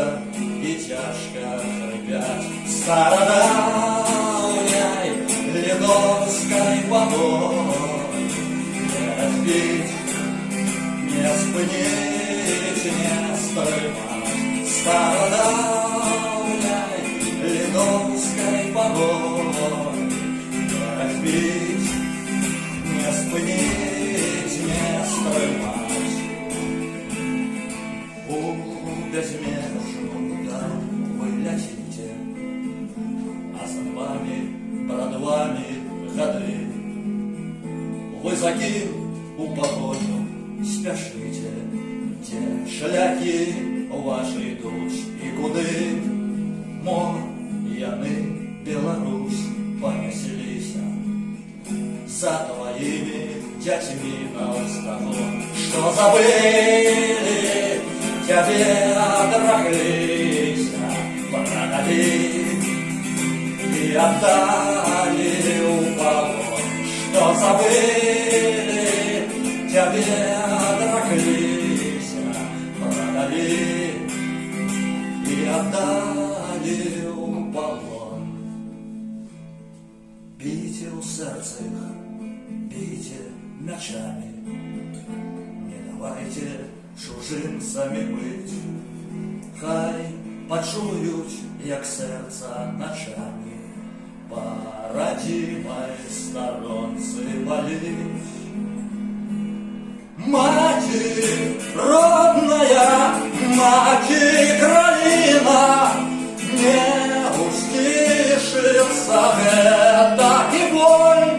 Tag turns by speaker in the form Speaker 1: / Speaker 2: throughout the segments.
Speaker 1: бьются и тяжко хрипят стародавней литовской водой. Не разбить, не спынить, не стремать стародавней литовской водой. Не разбить, не спынить, не стремать. У безмежного вы летите, а за вами, пред вами годы. Высоки у погоню спешите, те шляхи ваши идут и куды. Мор, яны, Беларусь понеслися за твоими детьми на устаху, что забыли, тебе отроглися, продали и отдали у полон, что забыли, тебе отроглися, продали и отдали у полон. Бейте у сердца их, бейте мечами, не давайте чужинцами быть. Хай почують, як серця ночами по родимой сторонце болить. Мати родная, мати країна, не устишится это и боль.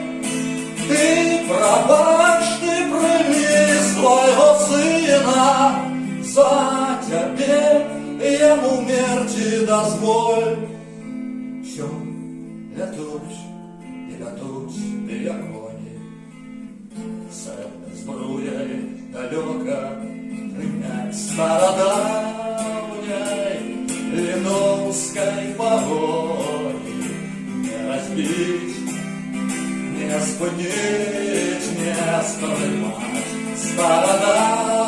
Speaker 1: Ты пробачь, ты прими своего сына, за тебе ему мерти дозволь. Все летуть и летуть біля коні, збруєй далеко принять стародавней линовской погони. Не разбить, не спынить, не стремать стародавней